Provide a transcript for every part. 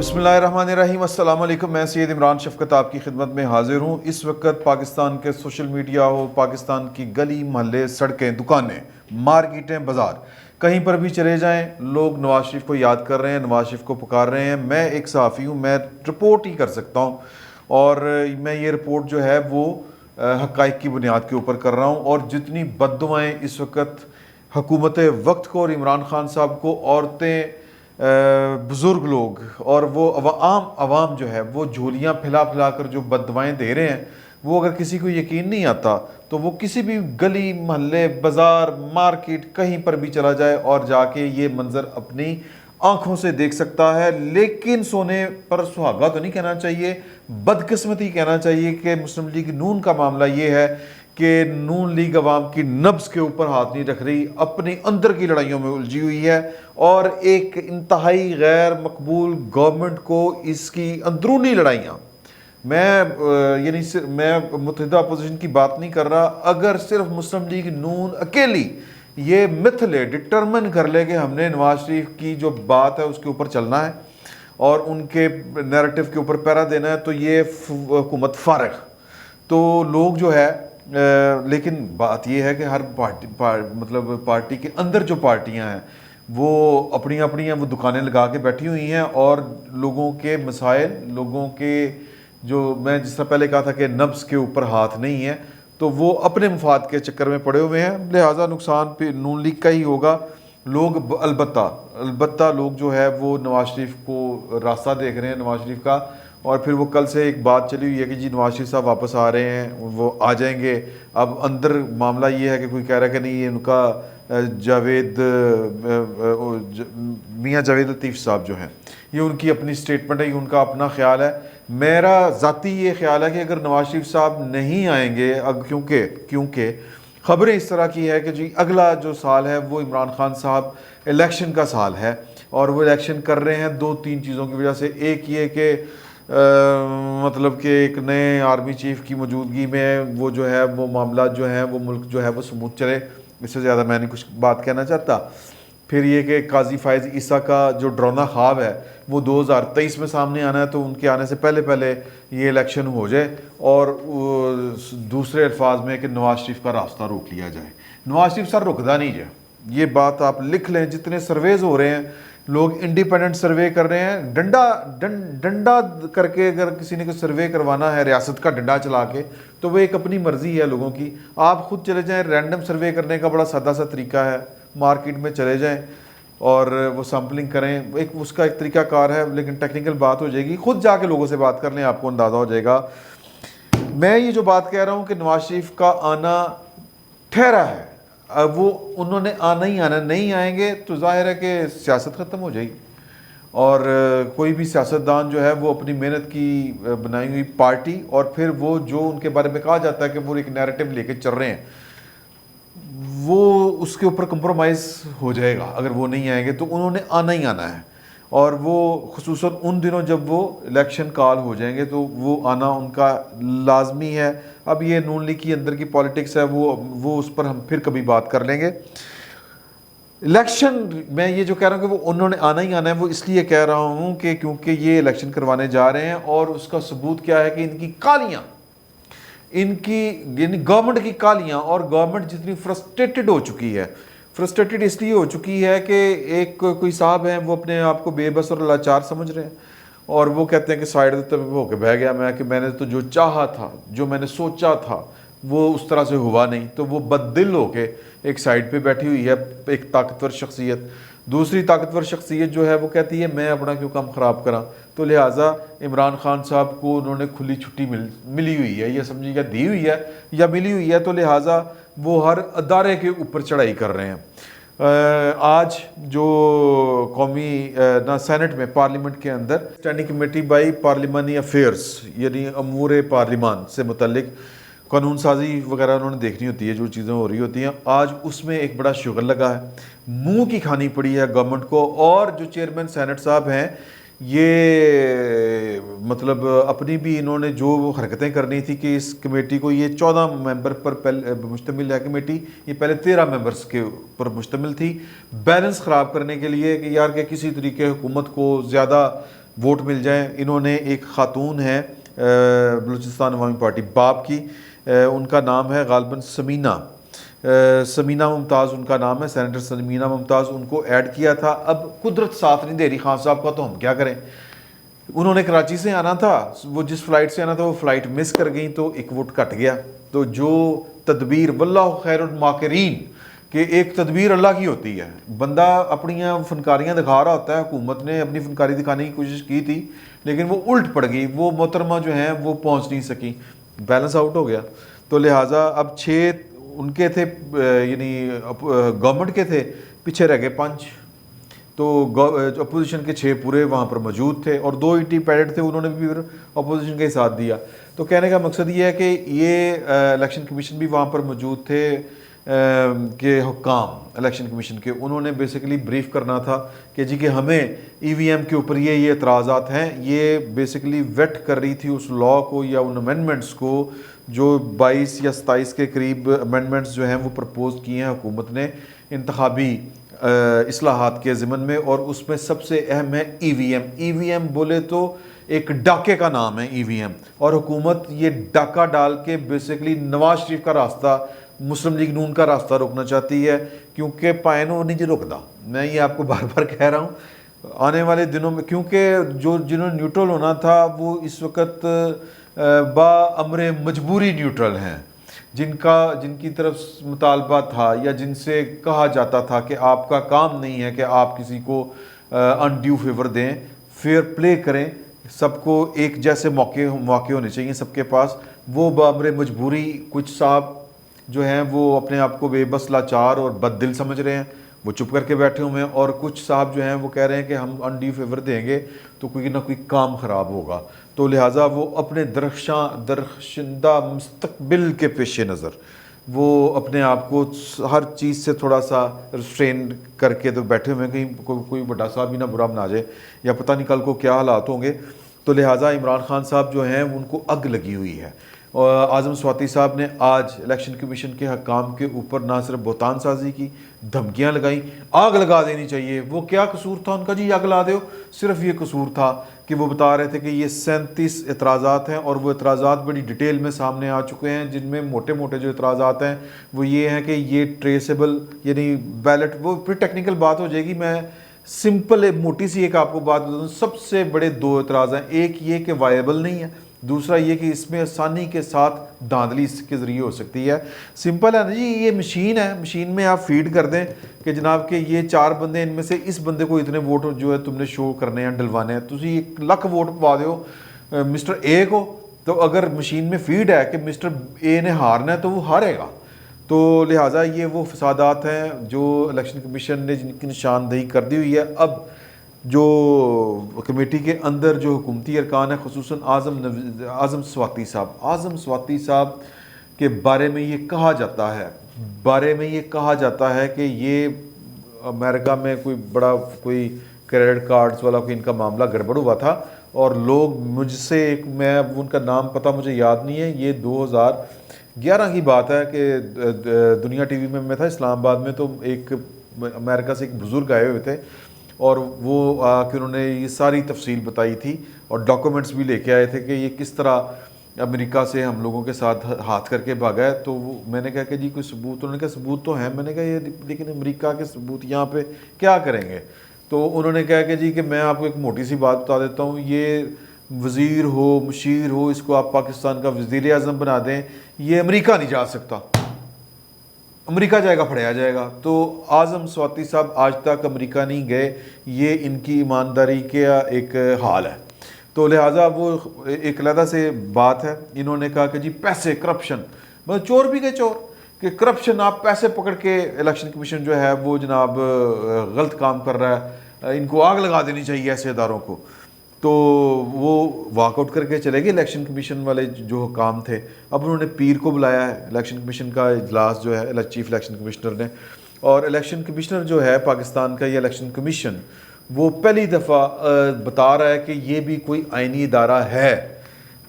بسم اللہ الرحمن الرحیم۔ السلام علیکم، میں سید عمران شفقت آپ کی خدمت میں حاضر ہوں۔ اس وقت پاکستان کے سوشل میڈیا ہو، پاکستان کی گلی محلے، سڑکیں، دکانیں، مارکیٹیں، بازار، کہیں پر بھی چلے جائیں لوگ نواز شریف کو یاد کر رہے ہیں، نواز شریف کو پکار رہے ہیں۔ میں ایک صحافی ہوں، میں رپورٹ ہی کر سکتا ہوں، اور میں یہ رپورٹ جو ہے وہ حقائق کی بنیاد کے اوپر کر رہا ہوں۔ اور جتنی بد دعائیں اس وقت حکومت وقت کو اور عمران خان صاحب کو، عورتیں، بزرگ لوگ اور وہ عوام جو ہے وہ جھولیاں پھیلا پھیلا کر جو بد دعائیں دے رہے ہیں، وہ اگر کسی کو یقین نہیں آتا تو وہ کسی بھی گلی محلے، بازار، مارکیٹ، کہیں پر بھی چلا جائے اور جا کے یہ منظر اپنی آنکھوں سے دیکھ سکتا ہے۔ لیکن سونے پر سہاگا تو نہیں کہنا چاہیے، بدقسمتی کہنا چاہیے کہ مسلم لیگ نون کا معاملہ یہ ہے کہ نون لیگ عوام کی نبض کے اوپر ہاتھ نہیں رکھ رہی، اپنی اندر کی لڑائیوں میں الجھی ہوئی ہے، اور ایک انتہائی غیر مقبول گورنمنٹ کو اس کی اندرونی لڑائیاں، میں متحدہ اپوزیشن کی بات نہیں کر رہا، اگر صرف مسلم لیگ نون اکیلی یہ مت لے، ڈٹرمن کر لے کہ ہم نے نواز شریف کی جو بات ہے اس کے اوپر چلنا ہے اور ان کے نیریٹو کے اوپر پیرا دینا ہے، تو یہ حکومت فارغ تو لوگ جو ہے۔ لیکن بات یہ ہے کہ ہر پارٹی کے اندر جو پارٹیاں ہیں وہ اپنی وہ دکانیں لگا کے بیٹھی ہوئی ہیں، اور لوگوں کے مسائل، لوگوں کے جو میں جس طرح پہلے کہا تھا کہ نبض کے اوپر ہاتھ نہیں ہے، تو وہ اپنے مفاد کے چکر میں پڑے ہوئے ہیں۔ لہٰذا نقصان پہ نون لیگ کا ہی ہوگا۔ لوگ البتہ لوگ جو ہے وہ نواز شریف کو راستہ دیکھ رہے ہیں، نواز شریف کا، اور پھر وہ کل سے ایک بات چلی ہوئی ہے کہ جی نواز شریف صاحب واپس آ رہے ہیں، وہ آ جائیں گے۔ اب اندر معاملہ یہ ہے کہ کوئی کہہ رہا ہے کہ نہیں، یہ ان کا میاں جاوید لطیف صاحب جو ہیں، یہ ان کی اپنی سٹیٹمنٹ ہے، یہ ان کا اپنا خیال ہے۔ میرا ذاتی یہ خیال ہے کہ اگر نواز شریف صاحب نہیں آئیں گے، کیونکہ خبریں اس طرح کی ہے کہ جی اگلا جو سال ہے وہ عمران خان صاحب الیکشن کا سال ہے، اور وہ الیکشن کر رہے ہیں دو تین چیزوں کی وجہ سے۔ ایک یہ کہ مطلب کہ ایک نئے آرمی چیف کی موجودگی میں وہ جو ہے وہ معاملات جو ہیں وہ ملک جو ہے وہ سموتھ چلے، اس سے زیادہ میں نہیں کچھ بات کہنا چاہتا۔ پھر یہ کہ قاضی فائز عیسیٰ کا جو ڈرونا خواب ہے وہ 2023 میں سامنے آنا ہے، تو ان کے آنے سے پہلے یہ الیکشن ہو جائے، اور دوسرے الفاظ میں کہ نواز شریف کا راستہ روک لیا جائے۔ نواز شریف سر رکدا نہیں جائے، یہ بات آپ لکھ لیں۔ جتنے سرویز ہو رہے ہیں، لوگ انڈیپینڈنٹ سروے کر رہے ہیں، ڈنڈا کر کے، اگر کسی نے کوئی سروے کروانا ہے ریاست کا ڈنڈا چلا کے، تو وہ ایک اپنی مرضی ہے لوگوں کی۔ آپ خود چلے جائیں، رینڈم سروے کرنے کا بڑا سادہ سا طریقہ ہے، مارکیٹ میں چلے جائیں اور وہ سیمپلنگ کریں، اس کا ایک طریقہ کار ہے، لیکن ٹیکنیکل بات ہو جائے گی، خود جا کے لوگوں سے بات کر لیں، آپ کو اندازہ ہو جائے گا۔ میں یہ جو بات کہہ رہا ہوں کہ نواز شریف کا آنا ٹھہرا ہے، اب وہ انہوں نے آنا ہی آنا، نہیں آئیں گے تو ظاہر ہے کہ سیاست ختم ہو جائے گی، اور کوئی بھی سیاستدان جو ہے وہ اپنی محنت کی بنائی ہوئی پارٹی، اور پھر وہ جو ان کے بارے میں کہا جاتا ہے کہ وہ ایک نیریٹو لے کے چل رہے ہیں، وہ اس کے اوپر کمپرومائز ہو جائے گا اگر وہ نہیں آئیں گے۔ تو انہوں نے آنا ہی آنا ہے، اور وہ خصوصاً ان دنوں جب وہ الیکشن کال ہو جائیں گے تو وہ آنا ان کا لازمی ہے۔ اب یہ نون لیگ کی اندر کی پالیٹکس ہے، وہ اس پر ہم پھر کبھی بات کر لیں گے۔ الیکشن میں یہ جو کہہ رہا ہوں کہ وہ انہوں نے آنا ہی آنا ہے، وہ اس لیے کہہ رہا ہوں کہ کیونکہ یہ الیکشن کروانے جا رہے ہیں، اور اس کا ثبوت کیا ہے کہ ان کی کالیاں، ان کی یعنی گورنمنٹ کی کالیاں، اور گورنمنٹ جتنی فرسٹریٹڈ ہو چکی ہے۔ فرسٹریٹڈ اس لیے ہو چکی ہے کہ ایک کوئی صاحب ہیں، وہ اپنے آپ کو بے بس اور لاچار سمجھ رہے ہیں، اور وہ کہتے ہیں کہ سائڈ ہو کے بہ گیا میں نے تو جو چاہا تھا، جو میں نے سوچا تھا وہ اس طرح سے ہوا نہیں، تو وہ بد دل ہو کے ایک سائڈ پہ بیٹھی ہوئی ہے ایک طاقتور شخصیت۔ دوسری طاقتور شخصیت جو ہے وہ کہتی ہے میں اپنا کیوں کام خراب کراں، تو لہٰذا عمران خان صاحب کو انہوں نے کھلی چھٹی ملی ہوئی ہے، یہ سمجھیے گا دی ہوئی ہے یا ملی ہوئی ہے، تو لہٰذا وہ ہر ادارے کے اوپر چڑھائی کر رہے ہیں۔ آج جو قومی سینٹ میں، پارلیمنٹ کے اندر اسٹینڈنگ کمیٹی بائی پارلیمانی افیئرس، یعنی امور پارلیمان سے متعلق قانون سازی وغیرہ انہوں نے دیکھنی ہوتی ہے، جو چیزیں ہو رہی ہوتی ہیں، آج اس میں ایک بڑا شغل لگا ہے، منہ کی کھانی پڑی ہے گورنمنٹ کو، اور جو چیئرمین سینٹ صاحب ہیں یہ مطلب اپنی بھی انہوں نے جو حرکتیں کرنی تھی کہ اس کمیٹی کو، یہ 14 ممبر پر مشتمل ہے کمیٹی، یہ پہلے 13 ممبرز کے پر مشتمل تھی، بیلنس خراب کرنے کے لیے کہ یار کہ کسی طریقے حکومت کو زیادہ ووٹ مل جائیں. انہوں نے ایک خاتون ہے بلوچستان عوامی پارٹی باب کی, ان کا نام ہے غالباً سمینہ ممتاز ان کا نام ہے, سینیٹر سمینہ ممتاز, ان کو ایڈ کیا تھا. اب قدرت ساتھ نہیں دے رہی خان صاحب کا, تو ہم کیا کریں. انہوں نے کراچی سے آنا تھا, وہ جس فلائٹ سے آنا تھا وہ فلائٹ مس کر گئی تو ایک ووٹ کٹ گیا. تو جو تدبیر واللہ خیر الماکرین, کہ ایک تدبیر اللہ کی ہوتی ہے. بندہ اپنی فنکاریاں دکھا رہا ہوتا ہے, حکومت نے اپنی فنکاری دکھانے کی کوشش کی تھی لیکن وہ الٹ پڑ گئی, وہ محترمہ جو ہیں وہ پہنچ نہیں سکی, بیلنس آؤٹ ہو گیا. تو لہٰذا اب 6 ان کے تھے, یعنی گورنمنٹ کے تھے, پیچھے رہ گئے 5. تو اپوزیشن کے 6 پورے وہاں پر موجود تھے اور 2 انڈیپینڈنٹ تھے, انہوں نے بھی پھر اپوزیشن کا ہی ساتھ دیا. تو کہنے کا مقصد یہ ہے کہ یہ الیکشن کمیشن بھی وہاں پر موجود تھے کہ حکام الیکشن کمیشن کے, انہوں نے بیسیکلی بریف کرنا تھا کہ جی کہ ہمیں ای وی ایم کے اوپر یہ اعتراضات ہیں. یہ بیسیکلی ویٹ کر رہی تھی اس لاء کو یا ان امینڈمنٹس کو جو 22 یا 27 کے قریب امینڈمنٹس جو ہیں وہ پرپوز کیے ہیں حکومت نے انتخابی اصلاحات کے ضمن میں, اور اس میں سب سے اہم ہے ای وی ایم. ای وی ایم بولے تو ایک ڈاکے کا نام ہے ای وی ایم, اور حکومت یہ ڈاکہ ڈال کے بیسیکلی نواز شریف کا راستہ, مسلم لیگ نون کا راستہ روکنا چاہتی ہے, کیونکہ پائنوں نہیں رکتا. میں یہ آپ کو بار بار کہہ رہا ہوں آنے والے دنوں میں, کیونکہ جنہوں نے نیوٹرل ہونا تھا وہ اس وقت با امر مجبوری نیوٹرل ہیں, جن کی طرف مطالبہ تھا یا جن سے کہا جاتا تھا کہ آپ کا کام نہیں ہے کہ آپ کسی کو انڈیو فیور دیں, فیئر پلے کریں, سب کو ایک جیسے موقع ہونے چاہیے سب کے پاس. وہ بامر مجبوری کچھ صاحب جو ہیں وہ اپنے آپ کو بے بس لاچار اور بد دل سمجھ رہے ہیں, وہ چپ کر کے بیٹھے ہوئے ہیں, اور کچھ صاحب جو ہیں وہ کہہ رہے ہیں کہ ہم انڈیو فیور دیں گے تو کوئی نہ کوئی کام خراب ہوگا. تو لہٰذا وہ اپنے درخشندہ مستقبل کے پیش نظر وہ اپنے آپ کو ہر چیز سے تھوڑا سا ریسٹرین کر کے تو بیٹھے ہوئے ہیں, کہیں کوئی بڑا صاحب بھی نہ برا بنا جائے یا پتہ نہیں کل کو کیا حالات ہوں گے. تو لہٰذا عمران خان صاحب جو ہیں ان کو اگ لگی ہوئی ہے. اور اعظم سواتی صاحب نے آج الیکشن کمیشن کے حکام کے اوپر نہ صرف بہتان سازی کی, دھمکیاں لگائیں, آگ لگا دینی چاہیے. وہ کیا قصور تھا ان کا جی آگ لا دو, صرف یہ قصور تھا کہ وہ بتا رہے تھے کہ یہ 37 اعتراضات ہیں, اور وہ اعتراضات بڑی ڈیٹیل میں سامنے آ چکے ہیں, جن میں موٹے موٹے جو اعتراضات ہیں وہ یہ ہیں کہ یہ ٹریسیبل یعنی بیلٹ, وہ پھر ٹیکنیکل بات ہو جائے گی. میں سمپل موٹی سی ایک آپ کو بات بتا دوں, سب سے بڑے 2 اعتراض ہیں. ایک یہ کہ وائبل نہیں ہے, دوسرا یہ کہ اس میں آسانی کے ساتھ دھاندلی اس کے ذریعے ہو سکتی ہے. سمپل ہے نا جی, یہ مشین ہے, مشین میں آپ فیڈ کر دیں کہ جناب کہ یہ 4 بندے, ان میں سے اس بندے کو اتنے ووٹ جو ہے تم نے شو کرنے ہیں, ڈلوانے ہیں. تسی 1 lakh vote پوا Dev mister A کو, تو اگر مشین میں فیڈ ہے کہ مسٹر اے نے ہارنا ہے تو وہ ہارے گا. تو لہٰذا یہ وہ فسادات ہیں جو الیکشن کمیشن نے جن کی نشاندہی کر دی ہوئی ہے. اب جو کمیٹی کے اندر جو حکومتی ارکان ہیں, خصوصاً اعظم سواتی صاحب کے بارے میں یہ کہا جاتا ہے کہ یہ امریکہ میں کوئی کریڈٹ کارڈز والا کوئی ان کا معاملہ گڑبڑ ہوا تھا, اور لوگ مجھ سے میں ان کا نام پتہ مجھے یاد نہیں ہے, یہ 2011 کی بات ہے کہ دنیا ٹی وی میں تھا اسلام آباد میں, تو ایک امریکہ سے ایک بزرگ آئے ہوئے تھے اور وہ کہ انہوں نے یہ ساری تفصیل بتائی تھی اور ڈاکومنٹس بھی لے کے آئے تھے کہ یہ کس طرح امریکہ سے ہم لوگوں کے ساتھ ہاتھ کر کے بھاگا ہے. تو میں نے کہا کہ جی کوئی ثبوت, انہوں نے کہا ثبوت تو ہیں. میں نے کہا یہ لیکن امریکہ کے ثبوت یہاں پہ کیا کریں گے. تو انہوں نے کہا کہ جی کہ میں آپ کو ایک موٹی سی بات بتا دیتا ہوں, یہ وزیر ہو مشیر ہو, اس کو آپ پاکستان کا وزیر اعظم بنا دیں, یہ امریکہ نہیں جا سکتا, امریکہ جائے گا پھڑیا جائے گا. تو اعظم سواتی صاحب آج تک امریکہ نہیں گئے, یہ ان کی ایمانداری کا ایک حال ہے. تو لہٰذا وہ ایک علیحدہ سے بات ہے. انہوں نے کہا کہ جی پیسے, کرپشن, مطلب چور بھی گئے چور, کہ کرپشن, آپ پیسے پکڑ کے الیکشن کمیشن جو ہے وہ جناب غلط کام کر رہا ہے, ان کو آگ لگا دینی چاہیے ایسے اداروں کو. تو وہ واک آؤٹ کر کے چلے گئے الیکشن کمیشن والے جو حکام تھے. اب انہوں نے پیر کو بلایا ہے, الیکشن کمیشن کا اجلاس جو ہے چیف الیکشن کمشنر نے, اور الیکشن کمشنر جو ہے پاکستان کا, یہ الیکشن کمیشن وہ پہلی دفعہ بتا رہا ہے کہ یہ بھی کوئی آئینی ادارہ ہے,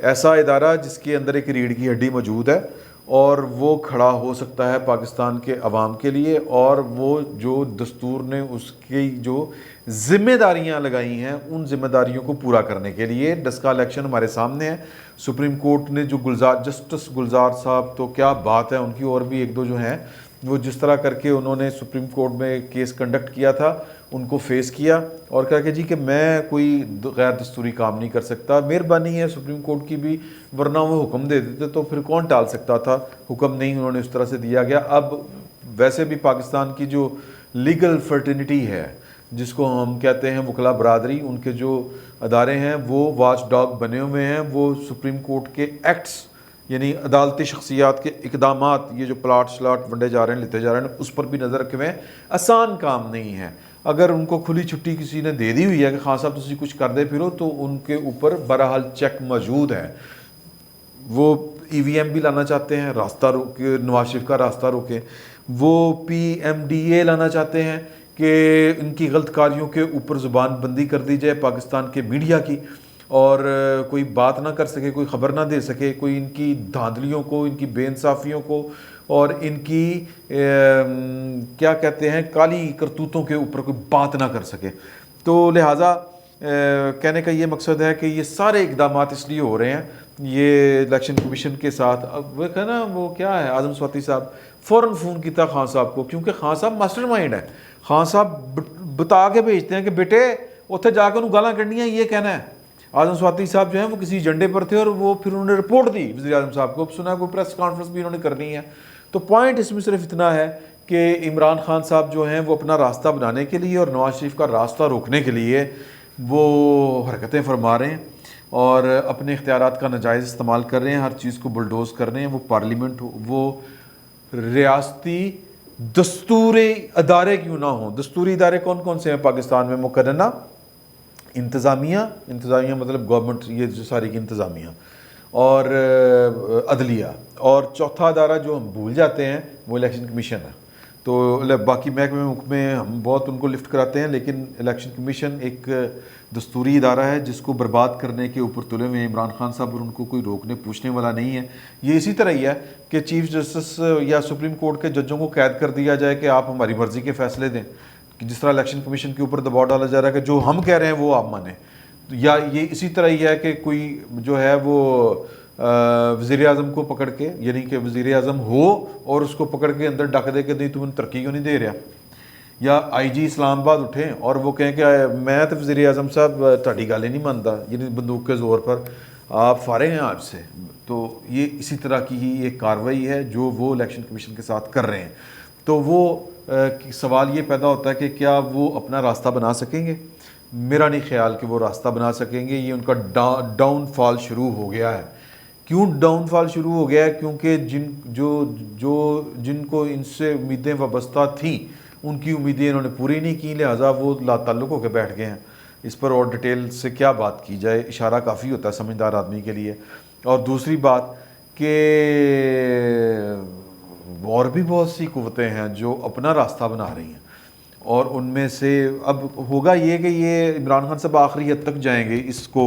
ایسا ادارہ جس کے اندر ایک ریڑھ کی ہڈی موجود ہے, اور وہ کھڑا ہو سکتا ہے پاکستان کے عوام کے لیے، اور وہ جو دستور نے اس کی جو ذمہ داریاں لگائی ہیں ان ذمہ داریوں کو پورا کرنے کے لیے۔ ڈسکا الیکشن ہمارے سامنے ہے، سپریم کورٹ نے جو جسٹس گلزار صاحب تو کیا بات ہے ان کی، اور بھی ایک دو جو ہیں وہ جس طرح کر کے انہوں نے سپریم کورٹ میں کیس کنڈکٹ کیا تھا ان کو فیس کیا اور کہا کہ جی کہ میں کوئی غیر دستوری کام نہیں کر سکتا، مہربانی ہے سپریم کورٹ کی بھی، ورنہ وہ حکم دے دیتے تو پھر کون ٹال سکتا تھا، حکم نہیں انہوں نے اس طرح سے دیا گیا۔ اب ویسے بھی پاکستان کی جو لیگل فرٹینٹی ہے جس کو ہم کہتے ہیں وکلا برادری، ان کے جو ادارے ہیں وہ واچ ڈاگ بنے ہوئے ہیں، وہ سپریم کورٹ کے ایکٹس یعنی عدالتی شخصیات کے اقدامات، یہ جو پلاٹ شلاٹ ونڈے جا رہے ہیں لیتے جا رہے ہیں اس پر بھی نظر رکھے ہوئے ہیں۔ آسان کام نہیں ہے، اگر ان کو کھلی چھٹی کسی نے دے دی ہوئی ہے کہ خان صاحب تسی کچھ کر دے پھرو، تو ان کے اوپر بہرحال چیک موجود ہے۔ وہ ای وی ایم بھی لانا چاہتے ہیں، راستہ روکے، نواز شریف کا راستہ روکے، وہ پی ایم ڈی اے لانا چاہتے ہیں کہ ان کی غلط کاریوں کے اوپر زبان بندی کر دی جائے پاکستان کے میڈیا کی، اور کوئی بات نہ کر سکے، کوئی خبر نہ دے سکے، کوئی ان کی دھاندلیوں کو، ان کی بے انصافیوں کو اور ان کی کیا کہتے ہیں کالی کرتوتوں کے اوپر کوئی بات نہ کر سکے۔ تو لہٰذا کہنے کا یہ مقصد ہے کہ یہ سارے اقدامات اس لیے ہو رہے ہیں یہ الیکشن کمیشن کے ساتھ۔ اب وہ ہے نا وہ کیا ہے اعظم سواتی صاحب فوراً فون کیا خان صاحب کو، کیونکہ خان صاحب ماسٹر مائنڈ ہے، خان صاحب بتا کے بھیجتے ہیں کہ بیٹے اتنے جا کے انہوں گالاں کڈنیاں یہ کہنا ہے۔ اعظم سواتی صاحب جو ہیں وہ کسی ایجنڈے پر تھے اور وہ پھر انہوں نے رپورٹ دی وزیر اعظم صاحب کو، سنا کوئی پریس کانفرنس بھی انہوں نے کرنی ہے۔ تو پوائنٹ اس میں صرف اتنا ہے کہ عمران خان صاحب جو ہیں وہ اپنا راستہ بنانے کے لیے اور نواز شریف کا راستہ روکنے کے لیے وہ حرکتیں فرما رہے ہیں اور اپنے اختیارات کا ناجائز استعمال کر رہے ہیں، ہر چیز کو بلڈوز کر رہے ہیں۔ وہ پارلیمنٹ، وہ ریاستی دستوری ادارے کیوں نہ ہوں، دستوری ادارے کون کون سے ہیں پاکستان میں؟ مقننہ انتظامیہ مطلب گورنمنٹ، یہ جو ساری کی انتظامیہ، اور عدلیہ، اور چوتھا ادارہ جو ہم بھول جاتے ہیں وہ الیکشن کمیشن ہے۔ تو باقی محکمے ہم بہت ان کو لفٹ کراتے ہیں، لیکن الیکشن کمیشن ایک دستوری ادارہ ہے جس کو برباد کرنے کے اوپر تلے ہوئے ہیں عمران خان صاحب، اور ان کو کوئی روکنے پوچھنے والا نہیں ہے۔ یہ اسی طرح ہی ہے کہ چیف جسٹس یا سپریم کورٹ کے ججوں کو قید کر دیا جائے کہ آپ ہماری مرضی کے فیصلے دیں، جس طرح الیکشن کمیشن کے اوپر دباؤ ڈالا جا رہا ہے کہ جو ہم کہہ رہے ہیں وہ آپ مانیں۔ یا یہ اسی طرح ہی ہے کہ کوئی جو ہے وہ وزیر اعظم کو پکڑ کے، یعنی کہ وزیر اعظم ہو اور اس کو پکڑ کے اندر ڈک دے کہ نہیں تم ترقی کیوں نہیں دے رہا، یا آئی جی اسلام آباد اٹھیں اور وہ کہیں کہ میں تو وزیر اعظم صاحب تہاڈی گل ہی نہیں مانتا، یعنی بندوق کے زور پر آپ فارغ ہیں آپ سے۔ تو یہ اسی طرح کی ہی ایک کارروائی ہے جو وہ الیکشن کمیشن کے ساتھ کر رہے ہیں۔ تو وہ سوال یہ پیدا ہوتا ہے کہ کیا وہ اپنا راستہ بنا سکیں گے؟ میرا نہیں خیال کہ وہ راستہ بنا سکیں گے۔ یہ ان کا ڈاؤن فال شروع ہو گیا ہے۔ کیوں ڈاؤن فال شروع ہو گیا ہے؟ کیونکہ جن کو ان سے امیدیں وابستہ تھیں ان کی امیدیں انہوں نے پوری نہیں کی، لہٰذا وہ لا تعلق ہو کے بیٹھ گئے ہیں۔ اس پر اور ڈیٹیل سے کیا بات کی جائے، اشارہ کافی ہوتا ہے سمجھدار آدمی کے لیے۔ اور دوسری بات کہ اور بھی بہت سی قوتیں ہیں جو اپنا راستہ بنا رہی ہیں، اور ان میں سے اب ہوگا یہ کہ یہ عمران خان صاحب آخری حد تک جائیں گے اس کو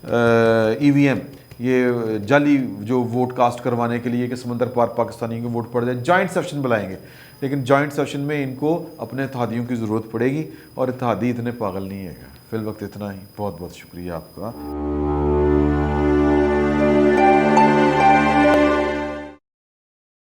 ای وی ایم، یہ جعلی جو ووٹ کاسٹ کروانے کے لیے کہ سمندر پار پاکستانیوں کے ووٹ پڑ جائے، جوائنٹ سیشن بلائیں گے، لیکن جوائنٹ سیشن میں ان کو اپنے اتحادیوں کی ضرورت پڑے گی، اور اتحادی اتنے پاگل نہیں ہے گا۔ فی الوقت اتنا ہی، بہت بہت شکریہ آپ کا۔